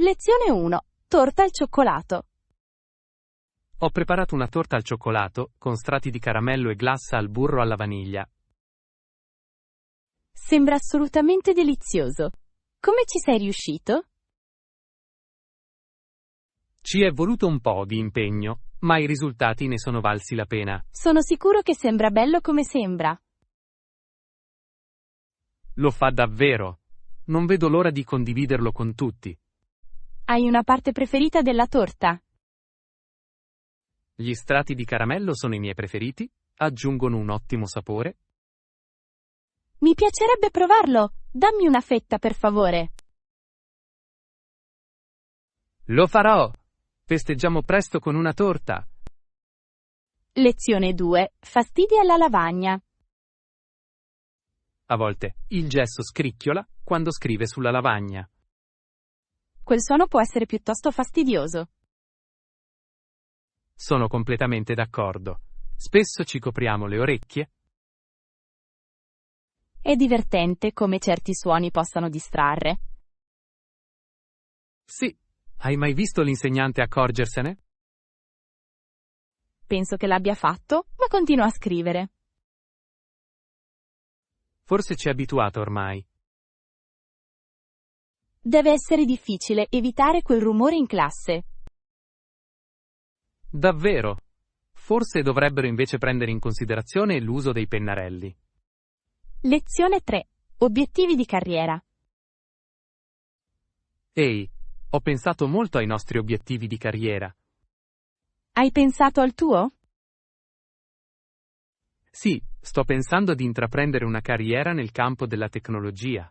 Lezione 1. Torta al cioccolato. Ho preparato una torta al cioccolato, con strati di caramello e glassa al burro alla vaniglia. Sembra assolutamente delizioso. Come ci sei riuscito? Ci è voluto un po' di impegno, ma i risultati ne sono valsi la pena. Sono sicuro che sembra bello come sembra. Lo fa davvero. Non vedo l'ora di condividerlo con tutti. Hai una parte preferita della torta? Gli strati di caramello sono i miei preferiti, aggiungono un ottimo sapore. Mi piacerebbe provarlo. Dammi una fetta, per favore. Lo farò! Festeggiamo presto con una torta. Lezione 2. Fastidi alla lavagna. A volte, il gesso scricchiola quando scrive sulla lavagna. Quel suono può essere piuttosto fastidioso. Sono completamente d'accordo. Spesso ci copriamo le orecchie. È divertente come certi suoni possano distrarre. Sì. Hai mai visto l'insegnante accorgersene? Penso che l'abbia fatto, ma continua a scrivere. Forse ci è abituato ormai. Deve essere difficile evitare quel rumore in classe. Davvero? Forse dovrebbero invece prendere in considerazione l'uso dei pennarelli. Lezione 3. Obiettivi di carriera. Ehi, ho pensato molto ai nostri obiettivi di carriera. Hai pensato al tuo? Sì, sto pensando di intraprendere una carriera nel campo della tecnologia.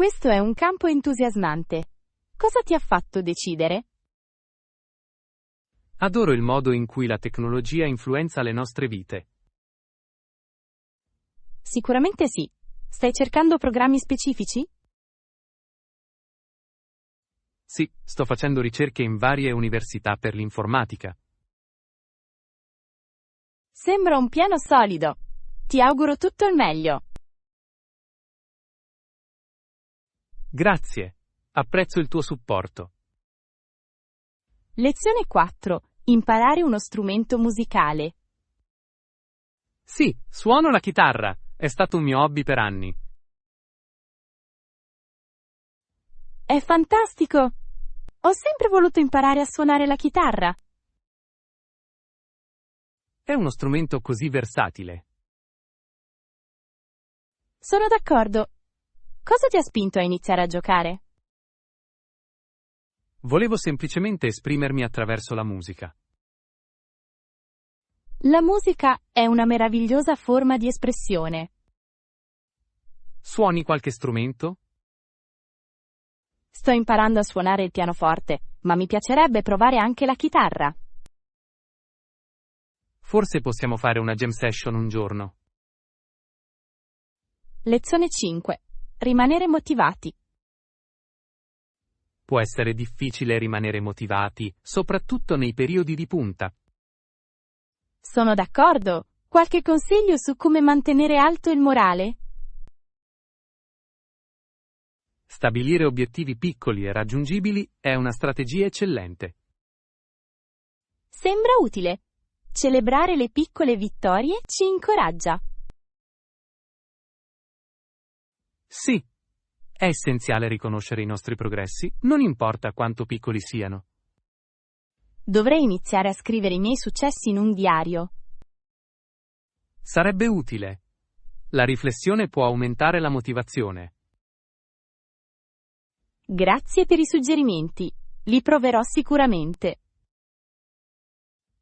Questo è un campo entusiasmante. Cosa ti ha fatto decidere? Adoro il modo in cui la tecnologia influenza le nostre vite. Sicuramente sì. Stai cercando programmi specifici? Sì, sto facendo ricerche in varie università per l'informatica. Sembra un piano solido. Ti auguro tutto il meglio. Grazie. Apprezzo il tuo supporto. Lezione 4. Imparare uno strumento musicale. Sì, suono la chitarra. È stato un mio hobby per anni. È fantastico! Ho sempre voluto imparare a suonare la chitarra. È uno strumento così versatile. Sono d'accordo. Cosa ti ha spinto a iniziare a giocare? Volevo semplicemente esprimermi attraverso la musica. La musica è una meravigliosa forma di espressione. Suoni qualche strumento? Sto imparando a suonare il pianoforte, ma mi piacerebbe provare anche la chitarra. Forse possiamo fare una jam session un giorno. Lezione 5. Rimanere motivati. Può essere difficile rimanere motivati, soprattutto nei periodi di punta. Sono d'accordo. Qualche consiglio su come mantenere alto il morale? Stabilire obiettivi piccoli e raggiungibili è una strategia eccellente. Sembra utile. Celebrare le piccole vittorie ci incoraggia. Sì, è essenziale riconoscere i nostri progressi, non importa quanto piccoli siano. Dovrei iniziare a scrivere i miei successi in un diario. Sarebbe utile. La riflessione può aumentare la motivazione. Grazie per i suggerimenti. Li proverò sicuramente.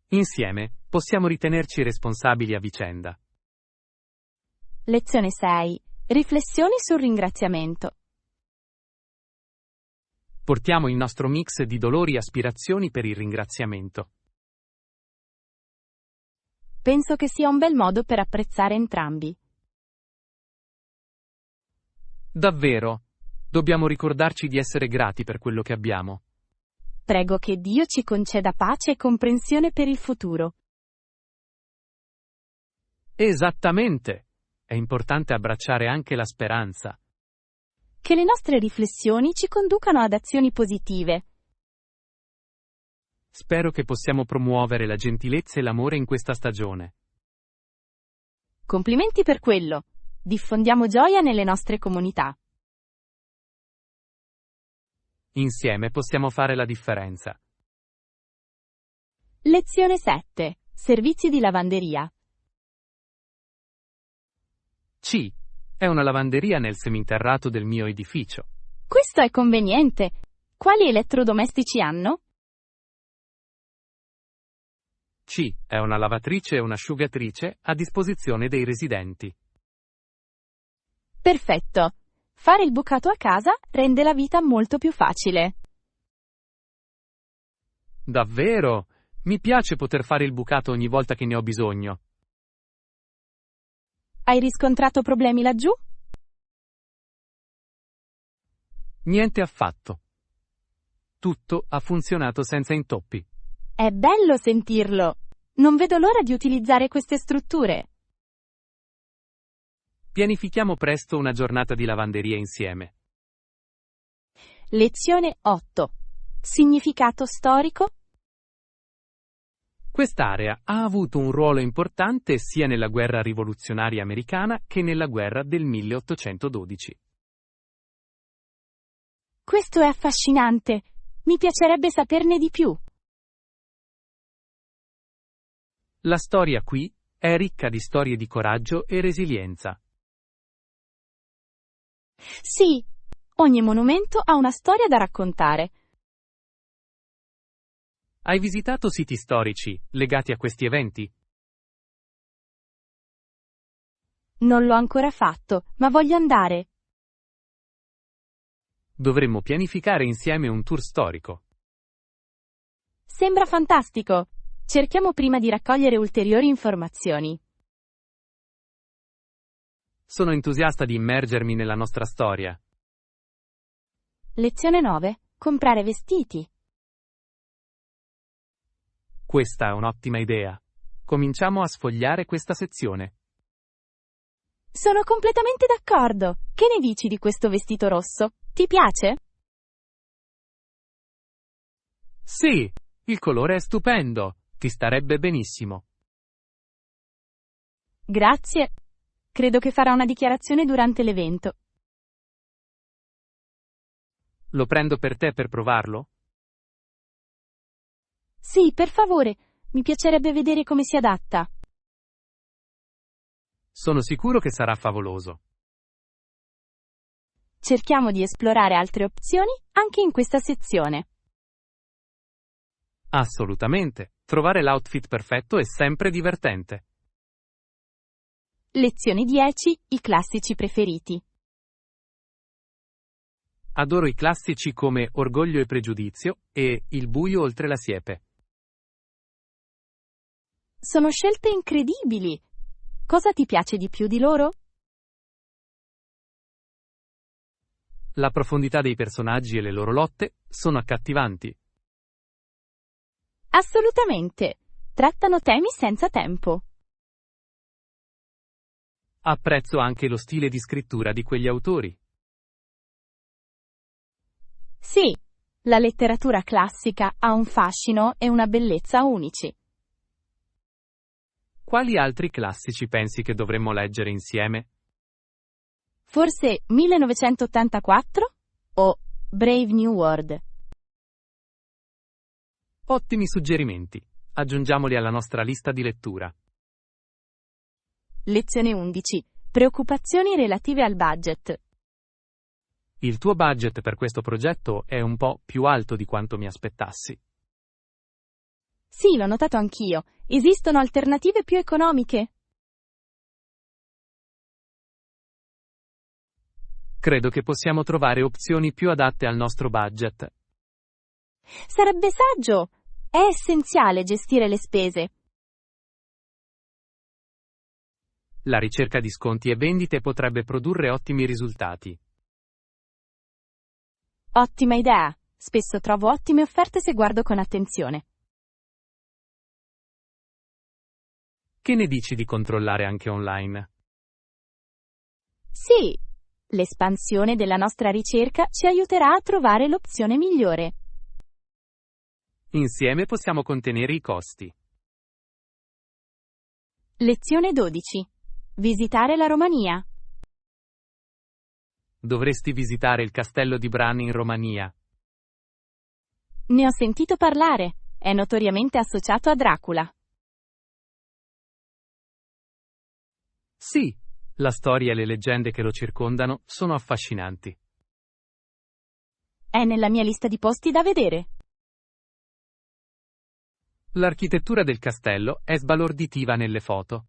Insieme, possiamo ritenerci responsabili a vicenda. Lezione 6. Riflessioni sul ringraziamento. Portiamo il nostro mix di dolori e aspirazioni per il ringraziamento. Penso che sia un bel modo per apprezzare entrambi. Davvero, dobbiamo ricordarci di essere grati per quello che abbiamo. Prego che Dio ci conceda pace e comprensione per il futuro. Esattamente! È importante abbracciare anche la speranza. che le nostre riflessioni ci conducano ad azioni positive. Spero che possiamo promuovere la gentilezza e l'amore in questa stagione. Complimenti per quello. Diffondiamo gioia nelle nostre comunità. Insieme possiamo fare la differenza. Lezione 7. Servizi di lavanderia. C. È una lavanderia nel seminterrato del mio edificio. Questo è conveniente. Quali elettrodomestici hanno? C. È una lavatrice e un'asciugatrice a disposizione dei residenti. Perfetto. Fare il bucato a casa rende la vita molto più facile. Davvero? Mi piace poter fare il bucato ogni volta che ne ho bisogno. Hai riscontrato problemi laggiù? Niente affatto. Tutto ha funzionato senza intoppi. È bello sentirlo. Non vedo l'ora di utilizzare queste strutture. Pianifichiamo presto una giornata di lavanderia insieme. Lezione 8. Significato storico? Quest'area ha avuto un ruolo importante sia nella guerra rivoluzionaria americana che nella guerra del 1812. Questo è affascinante. Mi piacerebbe saperne di più. La storia qui è ricca di storie di coraggio e resilienza. Sì, ogni monumento ha una storia da raccontare. Hai visitato siti storici legati a questi eventi? Non l'ho ancora fatto, ma voglio andare. Dovremmo pianificare insieme un tour storico. Sembra fantastico. Cerchiamo prima di raccogliere ulteriori informazioni. Sono entusiasta di immergermi nella nostra storia. Lezione 9. Comprare vestiti. Questa è un'ottima idea. Cominciamo a sfogliare questa sezione. Sono completamente d'accordo. Che ne dici di questo vestito rosso? Ti piace? Sì, il colore è stupendo. Ti starebbe benissimo. Grazie. Credo che farà una dichiarazione durante l'evento. Lo prendo per te per provarlo? Sì, per favore. Mi piacerebbe vedere come si adatta. Sono sicuro che sarà favoloso. Cerchiamo di esplorare altre opzioni anche in questa sezione. Assolutamente. Trovare l'outfit perfetto è sempre divertente. Lezione 10. I classici preferiti. Adoro i classici come Orgoglio e Pregiudizio e Il buio oltre la siepe. Sono scelte incredibili. Cosa ti piace di più di loro? La profondità dei personaggi e le loro lotte sono accattivanti. Assolutamente. Trattano temi senza tempo. Apprezzo anche lo stile di scrittura di quegli autori. Sì, la letteratura classica ha un fascino e una bellezza unici. Quali altri classici pensi che dovremmo leggere insieme? Forse 1984 o Brave New World? Ottimi suggerimenti. Aggiungiamoli alla nostra lista di lettura. Lezione 11. Preoccupazioni relative al budget. Il tuo budget per questo progetto è un po' più alto di quanto mi aspettassi. Sì, l'ho notato anch'io. Esistono alternative più economiche? Credo che possiamo trovare opzioni più adatte al nostro budget. Sarebbe saggio. È essenziale gestire le spese. La ricerca di sconti e vendite potrebbe produrre ottimi risultati. Ottima idea. Spesso trovo ottime offerte se guardo con attenzione. Che ne dici di controllare anche online? Sì, L'espansione della nostra ricerca ci aiuterà a trovare l'opzione migliore. Insieme possiamo contenere i costi. Lezione 12. Visitare la Romania. Dovresti visitare il castello di Bran in Romania. Ne ho sentito parlare, è notoriamente associato a Dracula. Sì, la storia e le leggende che lo circondano sono affascinanti. È nella mia lista di posti da vedere. L'architettura del castello è sbalorditiva nelle foto.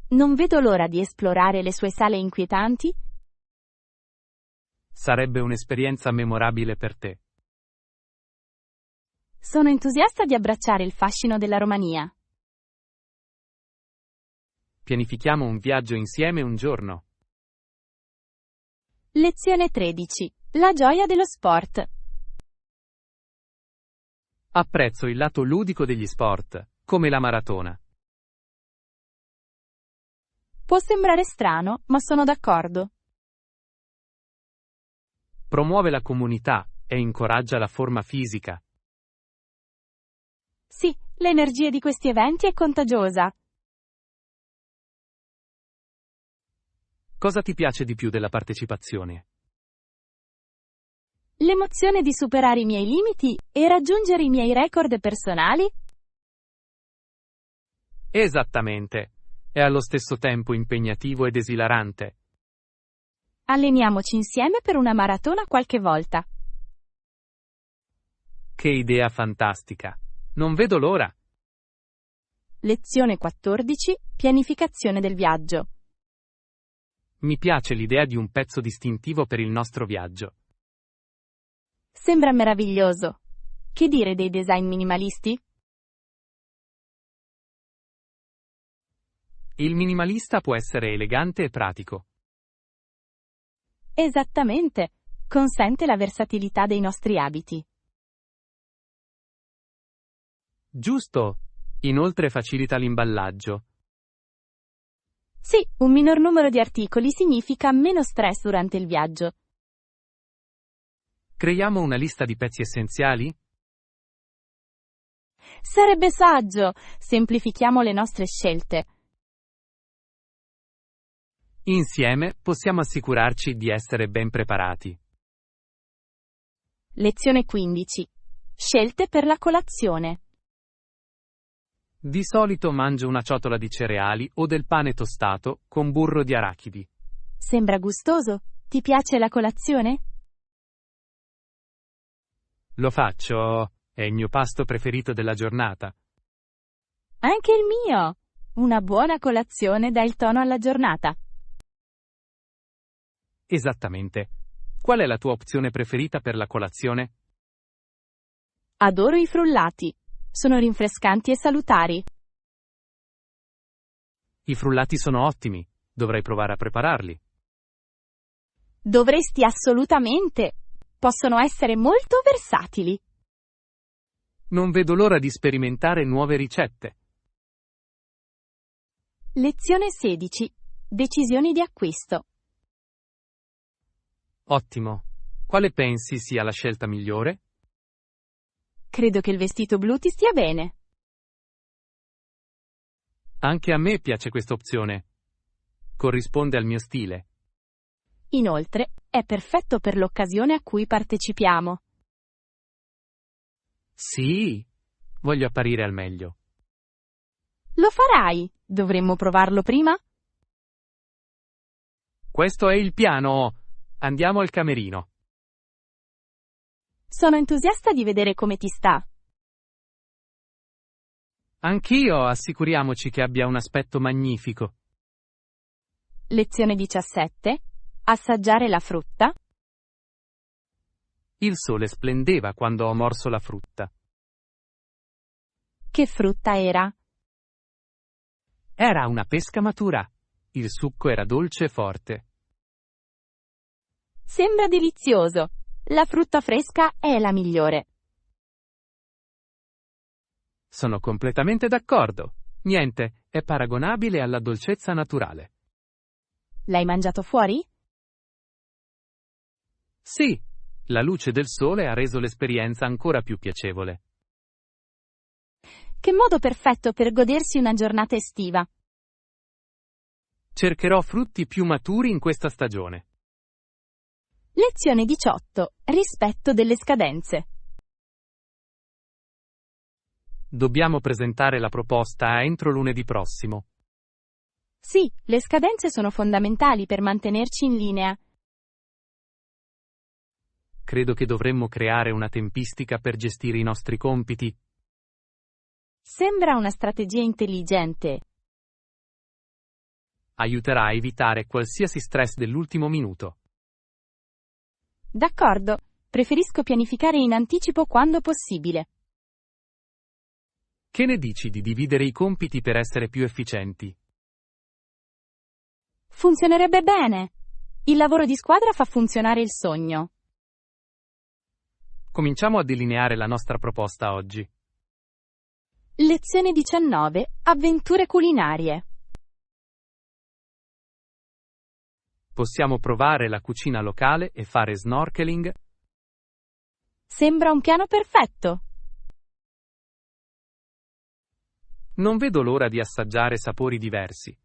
Non vedo l'ora di esplorare le sue sale inquietanti. Sarebbe un'esperienza memorabile per te. Sono entusiasta di abbracciare il fascino della Romania. Pianifichiamo un viaggio insieme un giorno. Lezione 13. La gioia dello sport. Apprezzo il lato ludico degli sport, come la maratona. Può sembrare strano, ma sono d'accordo. Promuove la comunità e incoraggia la forma fisica. Sì, l'energia di questi eventi è contagiosa. Cosa ti piace di più della partecipazione? L'emozione di superare i miei limiti e raggiungere i miei record personali? Esattamente. È allo stesso tempo impegnativo ed esilarante. Alleniamoci insieme per una maratona qualche volta. Che idea fantastica! Non vedo l'ora. Lezione 14. Pianificazione del viaggio. Mi piace l'idea di un pezzo distintivo per il nostro viaggio. Sembra meraviglioso. Che dire dei design minimalisti? Il minimalista può essere elegante e pratico. Esattamente. Consente la versatilità dei nostri abiti. Giusto. Inoltre facilita l'imballaggio. Sì, un minor numero di articoli significa meno stress durante il viaggio. Creiamo una lista di pezzi essenziali? Sarebbe saggio. Semplifichiamo le nostre scelte. Insieme possiamo assicurarci di essere ben preparati. Lezione 15. Scelte per la colazione. Di solito mangio una ciotola di cereali o del pane tostato con burro di arachidi. Sembra gustoso. Ti piace la colazione? Lo faccio, è il mio pasto preferito della giornata. Anche il mio. Una buona colazione dà il tono alla giornata. Esattamente. Qual è la tua opzione preferita per la colazione? Adoro i frullati. Sono rinfrescanti e salutari. I frullati sono ottimi, dovrai provare a prepararli. Dovresti assolutamente. Possono essere molto versatili. Non vedo l'ora di sperimentare nuove ricette. Lezione 16. Decisioni di acquisto. Ottimo. Quale pensi sia la scelta migliore? Credo che il vestito blu ti stia bene. Anche a me piace questa opzione. Corrisponde al mio stile. Inoltre, è perfetto per l'occasione a cui partecipiamo. Sì, voglio apparire al meglio. Lo farai. Dovremmo provarlo prima? Questo è il piano. Andiamo al camerino. Sono entusiasta di vedere come ti sta. Anch'io, assicuriamoci che abbia un aspetto magnifico. Lezione 17. Assaggiare la frutta. Il sole splendeva quando ho morso la frutta. Che frutta era? Era una pesca matura. Il succo era dolce e forte. Sembra delizioso. La frutta fresca è la migliore. Sono completamente d'accordo. Niente è paragonabile alla dolcezza naturale. L'hai mangiato fuori? Sì, la luce del sole ha reso l'esperienza ancora più piacevole. Che modo perfetto per godersi una giornata estiva. Cercherò frutti più maturi in questa stagione. Lezione 18. Rispetto delle scadenze. Dobbiamo presentare la proposta entro lunedì prossimo. Sì, le scadenze sono fondamentali per mantenerci in linea. Credo che dovremmo creare una tempistica per gestire i nostri compiti. Sembra una strategia intelligente. Aiuterà a evitare qualsiasi stress dell'ultimo minuto. D'accordo, preferisco pianificare in anticipo quando possibile. Che ne dici di dividere i compiti per essere più efficienti? Funzionerebbe bene. Il lavoro di squadra fa funzionare il sogno. Cominciamo a delineare la nostra proposta oggi. Lezione 19. Avventure culinarie. Possiamo provare la cucina locale e fare snorkeling. Sembra un piano perfetto. Non vedo l'ora di assaggiare sapori diversi.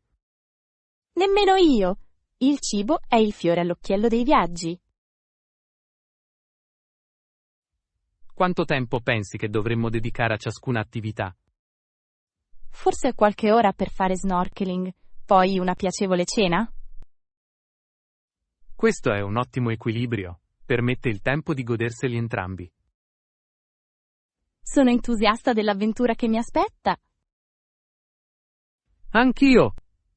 Nemmeno io. Il cibo è il fiore all'occhiello dei viaggi. Quanto tempo pensi che dovremmo dedicare a ciascuna attività? Forse qualche ora per fare snorkeling, poi una piacevole cena? Questo è un ottimo equilibrio. Permette il tempo di goderseli entrambi. Sono entusiasta dell'avventura che mi aspetta. Anch'io!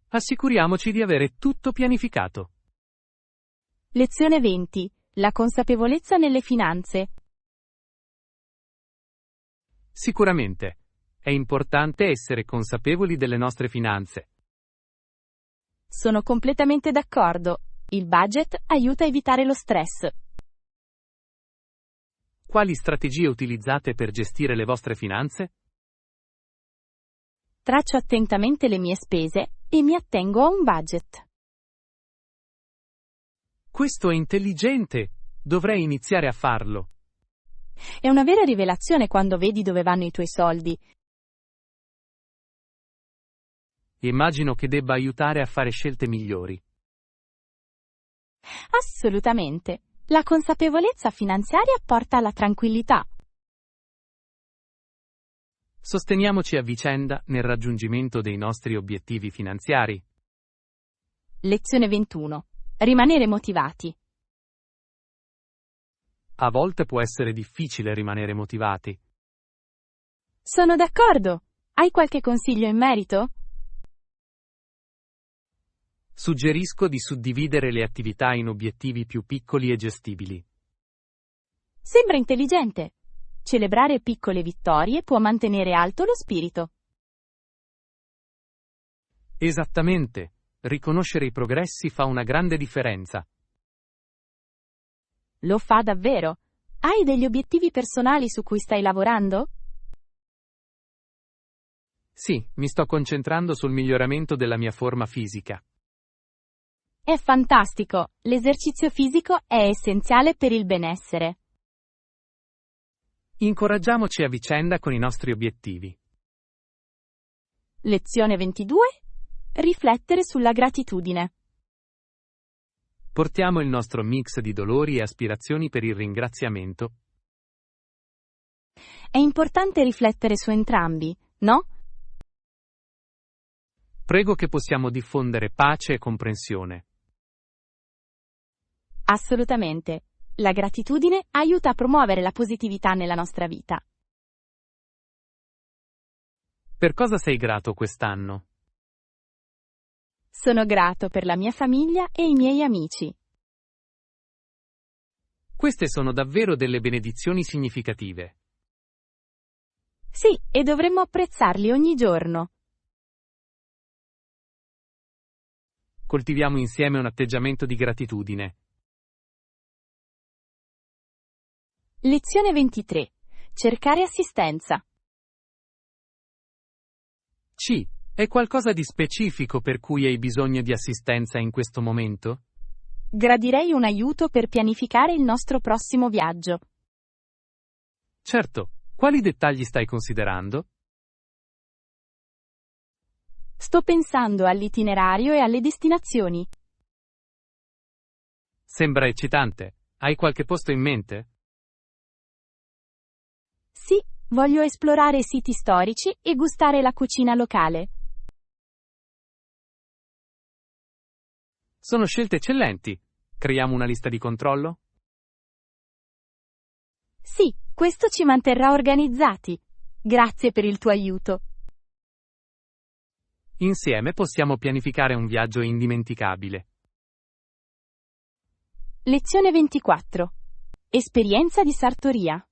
Assicuriamoci di avere tutto pianificato. Lezione 20. La consapevolezza nelle finanze. Sicuramente. È importante essere consapevoli delle nostre finanze. Sono completamente d'accordo. Il budget aiuta a evitare lo stress. Quali strategie utilizzate per gestire le vostre finanze? Traccio attentamente le mie spese e mi attengo a un budget. Questo è intelligente. Dovrei iniziare a farlo. È una vera rivelazione quando vedi dove vanno i tuoi soldi. Immagino che debba aiutare a fare scelte migliori. Assolutamente. La consapevolezza finanziaria porta alla tranquillità. Sosteniamoci a vicenda nel raggiungimento dei nostri obiettivi finanziari. Lezione 21. Rimanere motivati. A volte può essere difficile rimanere motivati. Sono d'accordo. Hai qualche consiglio in merito? Suggerisco di suddividere le attività in obiettivi più piccoli e gestibili. Sembra intelligente. Celebrare piccole vittorie può mantenere alto lo spirito. Esattamente. Riconoscere i progressi fa una grande differenza. Lo fa davvero. Hai degli obiettivi personali su cui stai lavorando? Sì, mi sto concentrando sul miglioramento della mia forma fisica. È fantastico. L'esercizio fisico è essenziale per il benessere. Incoraggiamoci a vicenda con i nostri obiettivi. Lezione 22. Riflettere sulla gratitudine. Portiamo il nostro mix di dolori e aspirazioni per il ringraziamento. È importante riflettere su entrambi, no? Prego che possiamo diffondere pace e comprensione. Assolutamente. La gratitudine aiuta a promuovere la positività nella nostra vita. Per cosa sei grato quest'anno? Sono grato per la mia famiglia e i miei amici. Queste sono davvero delle benedizioni significative. Sì, e dovremmo apprezzarli ogni giorno. Coltiviamo insieme un atteggiamento di gratitudine. Lezione 23. Cercare assistenza. C. È qualcosa di specifico per cui hai bisogno di assistenza in questo momento? Gradirei un aiuto per pianificare il nostro prossimo viaggio. Certo, quali dettagli stai considerando? Sto pensando all'itinerario e alle destinazioni. Sembra eccitante. Hai qualche posto in mente? Sì, voglio esplorare siti storici e gustare la cucina locale. Sono scelte eccellenti. Creiamo una lista di controllo? Sì, questo ci manterrà organizzati. Grazie per il tuo aiuto. Insieme possiamo pianificare un viaggio indimenticabile. Lezione 24. Esperienza di sartoria.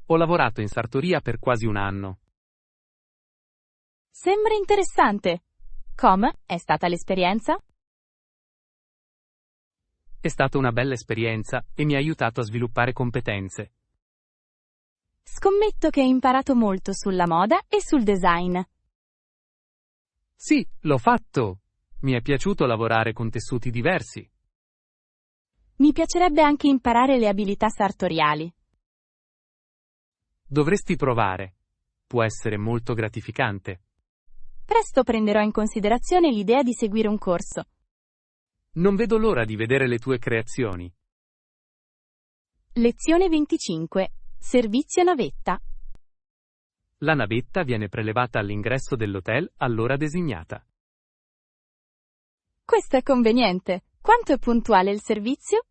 Ho lavorato in sartoria per quasi un anno. Sembra interessante. Come è stata l'esperienza? È stata una bella esperienza e mi ha aiutato a sviluppare competenze. Scommetto che hai imparato molto sulla moda e sul design. Sì, l'ho fatto! Mi è piaciuto lavorare con tessuti diversi. Mi piacerebbe anche imparare le abilità sartoriali. Dovresti provare. Può essere molto gratificante. Presto prenderò in considerazione l'idea di seguire un corso. Non vedo l'ora di vedere le tue creazioni. Lezione 25. Servizio navetta. La navetta viene prelevata all'ingresso dell'hotel all'ora designata. Questo è conveniente. Quanto è puntuale il servizio?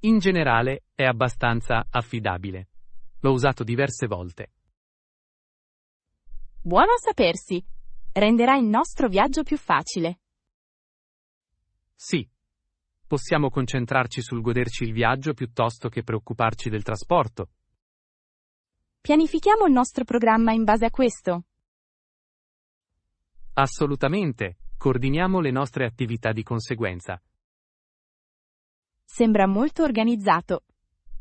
In generale è abbastanza affidabile. L'ho usato diverse volte. Buono a sapersi. Renderà il nostro viaggio più facile. Sì. Possiamo concentrarci sul goderci il viaggio piuttosto che preoccuparci del trasporto. Pianifichiamo il nostro programma in base a questo. Assolutamente. Coordiniamo le nostre attività di conseguenza. Sembra molto organizzato.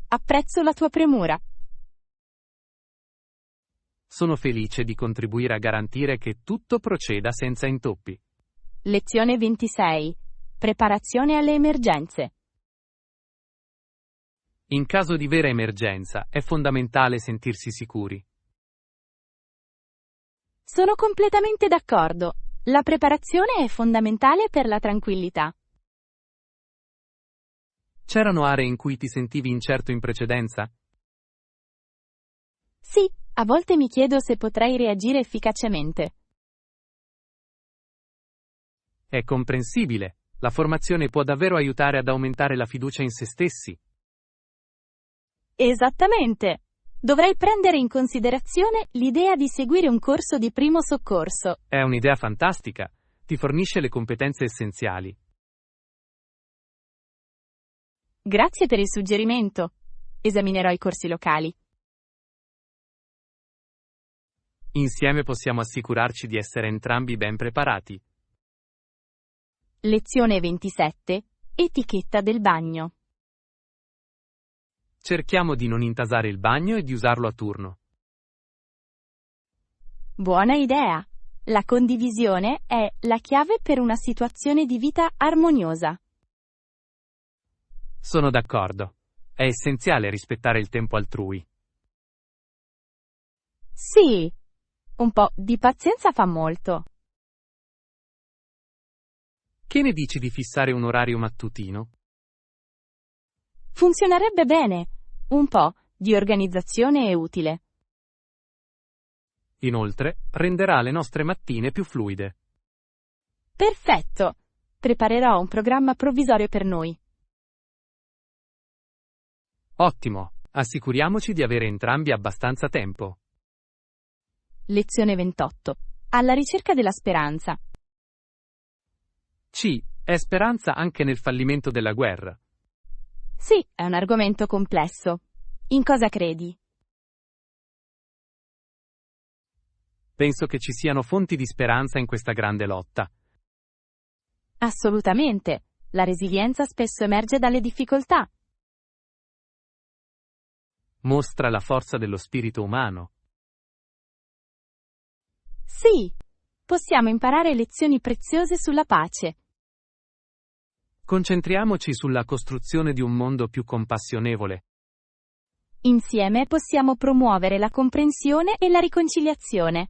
Apprezzo la tua premura. Sono felice di contribuire a garantire che tutto proceda senza intoppi. Lezione 26. Preparazione alle emergenze. In caso di vera emergenza è fondamentale sentirsi sicuri. Sono completamente d'accordo. La preparazione è fondamentale per la tranquillità. C'erano aree in cui ti sentivi incerto in precedenza? Sì, a volte mi chiedo se potrei reagire efficacemente. È comprensibile. La formazione può davvero aiutare ad aumentare la fiducia in se stessi. Esattamente. Dovrei prendere in considerazione l'idea di seguire un corso di primo soccorso. È un'idea fantastica. Ti fornisce le competenze essenziali. Grazie per il suggerimento. Esaminerò i corsi locali. Insieme possiamo assicurarci di essere entrambi ben preparati. Lezione 27. Etichetta del bagno. Cerchiamo di non intasare il bagno e di usarlo a turno. Buona idea. La condivisione è la chiave per una situazione di vita armoniosa. Sono d'accordo. È essenziale rispettare il tempo altrui. Sì, un po' di pazienza fa molto. Che ne dici di fissare un orario mattutino? Funzionerebbe bene. Un po' di organizzazione è utile. Inoltre, renderà le nostre mattine più fluide. Perfetto. Preparerò un programma provvisorio per noi. Ottimo. Assicuriamoci di avere entrambi abbastanza tempo. Lezione 28. Alla ricerca della speranza. C. È speranza anche nel fallimento della guerra. Sì, è un argomento complesso. In cosa credi? Penso che ci siano fonti di speranza in questa grande lotta. Assolutamente. La resilienza spesso emerge dalle difficoltà. Mostra la forza dello spirito umano. Sì, possiamo imparare lezioni preziose sulla pace. Concentriamoci sulla costruzione di un mondo più compassionevole. Insieme possiamo promuovere la comprensione e la riconciliazione.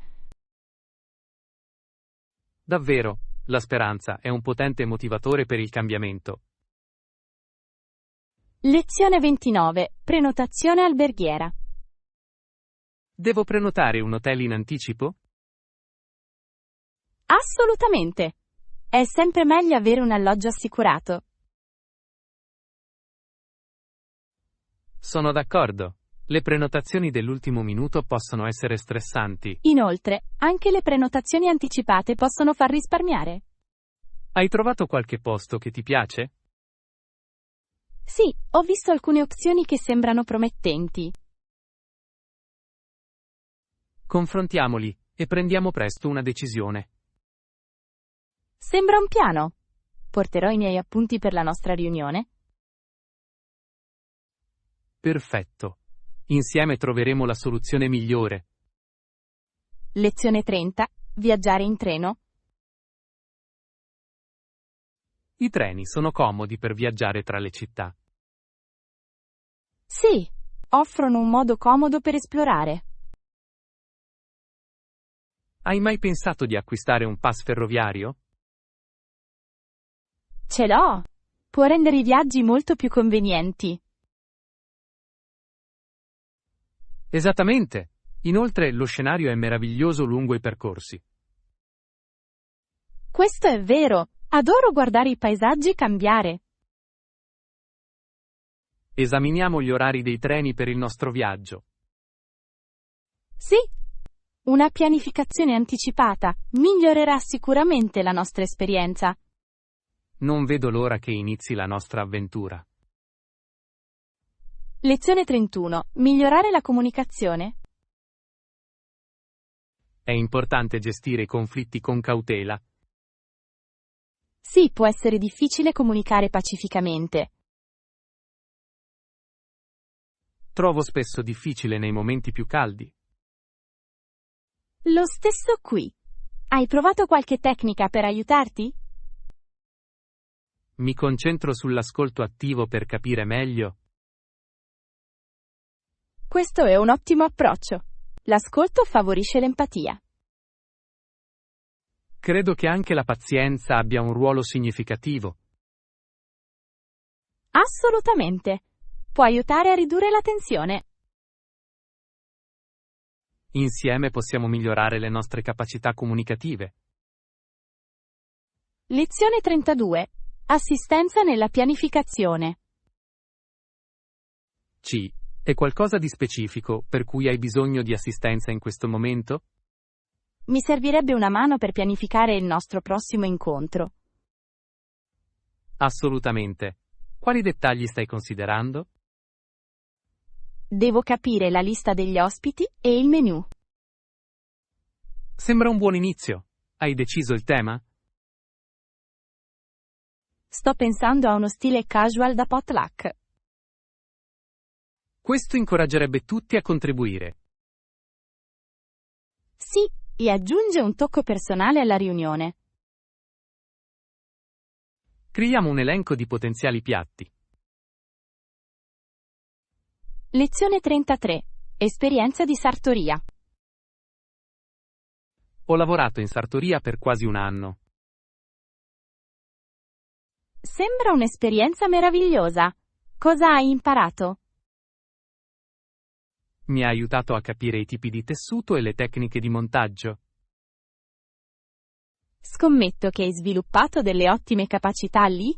Davvero, la speranza è un potente motivatore per il cambiamento. Lezione 29. Prenotazione alberghiera. Devo prenotare un hotel in anticipo? Assolutamente. È sempre meglio avere un alloggio assicurato. Sono d'accordo. Le prenotazioni dell'ultimo minuto possono essere stressanti. Inoltre, anche le prenotazioni anticipate possono far risparmiare. Hai trovato qualche posto che ti piace? Sì, ho visto alcune opzioni che sembrano promettenti. Confrontiamoli e prendiamo presto una decisione. Sembra un piano. Porterò i miei appunti per la nostra riunione. Perfetto. Insieme troveremo la soluzione migliore. Lezione 30. Viaggiare in treno. I treni sono comodi per viaggiare tra le città. Sì, offrono un modo comodo per esplorare. Hai mai pensato di acquistare un pass ferroviario? Ce l'ho! Può rendere i viaggi molto più convenienti. Esattamente. Inoltre lo scenario è meraviglioso lungo i percorsi. Questo è vero. Adoro guardare i paesaggi cambiare. Esaminiamo gli orari dei treni per il nostro viaggio. Sì, una pianificazione anticipata migliorerà sicuramente la nostra esperienza. Non vedo l'ora che inizi la nostra avventura. Lezione 31. Migliorare la comunicazione. È importante gestire i conflitti con cautela. Sì, può essere difficile comunicare pacificamente. Trovo spesso difficile nei momenti più caldi. Lo stesso qui. Hai provato qualche tecnica per aiutarti? Mi concentro sull'ascolto attivo per capire meglio. Questo è un ottimo approccio. L'ascolto favorisce l'empatia. Credo che anche la pazienza abbia un ruolo significativo. Assolutamente. Può aiutare a ridurre la tensione. Insieme possiamo migliorare le nostre capacità comunicative. Lezione 32. Assistenza nella pianificazione. C. È qualcosa di specifico per cui hai bisogno di assistenza in questo momento? Mi servirebbe una mano per pianificare il nostro prossimo incontro. Assolutamente. Quali dettagli stai considerando? Devo capire la lista degli ospiti e il menù. Sembra un buon inizio. Hai deciso il tema? Sto pensando a uno stile casual da potluck. Questo incoraggerebbe tutti a contribuire. Sì, e aggiunge un tocco personale alla riunione. Creiamo un elenco di potenziali piatti. Lezione 33. Esperienza di sartoria. Ho lavorato in sartoria per quasi un anno. Sembra un'esperienza meravigliosa. Cosa hai imparato? Mi ha aiutato a capire i tipi di tessuto e le tecniche di montaggio. Scommetto che hai sviluppato delle ottime capacità lì?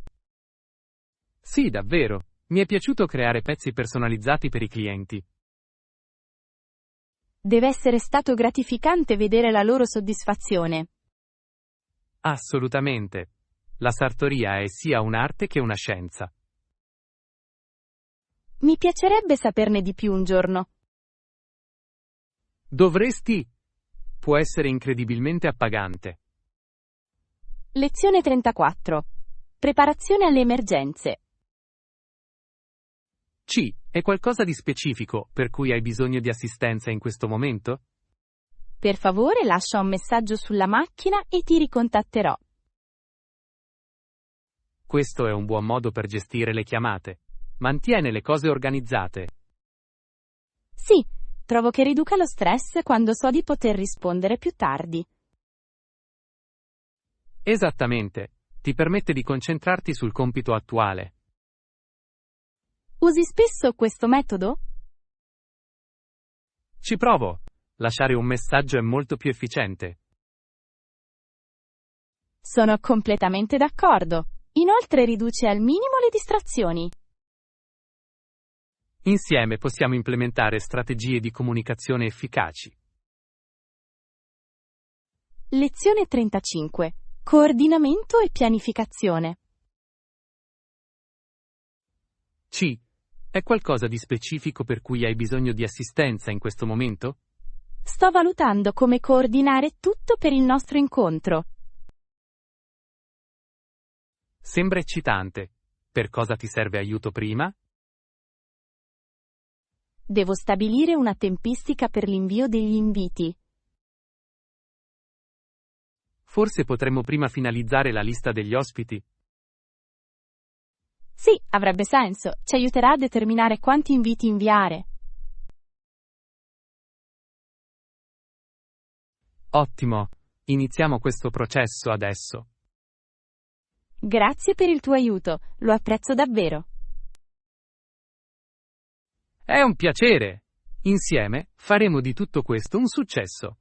Sì, davvero. Mi è piaciuto creare pezzi personalizzati per i clienti. Deve essere stato gratificante vedere la loro soddisfazione. Assolutamente. La sartoria è sia un'arte che una scienza. Mi piacerebbe saperne di più un giorno. Dovresti. Può essere incredibilmente appagante. Lezione 34. Preparazione alle emergenze. C. È qualcosa di specifico per cui hai bisogno di assistenza in questo momento? Per favore lascia un messaggio sulla macchina e ti ricontatterò. Questo è un buon modo per gestire le chiamate. Mantiene le cose organizzate. Sì, trovo che riduca lo stress quando so di poter rispondere più tardi. Esattamente. Ti permette di concentrarti sul compito attuale. Usi spesso questo metodo? Ci provo. Lasciare un messaggio è molto più efficiente. Sono completamente d'accordo. Inoltre riduce al minimo le distrazioni. Insieme possiamo implementare strategie di comunicazione efficaci. Lezione 35. Coordinamento e pianificazione. C. È qualcosa di specifico per cui hai bisogno di assistenza in questo momento? Sto valutando come coordinare tutto per il nostro incontro. Sembra eccitante. Per cosa ti serve aiuto prima? Devo stabilire una tempistica per l'invio degli inviti. Forse potremmo prima finalizzare la lista degli ospiti. Sì, avrebbe senso. Ci aiuterà a determinare quanti inviti inviare. Ottimo. Iniziamo questo processo adesso. Grazie per il tuo aiuto, lo apprezzo davvero. È un piacere. Insieme faremo di tutto questo un successo.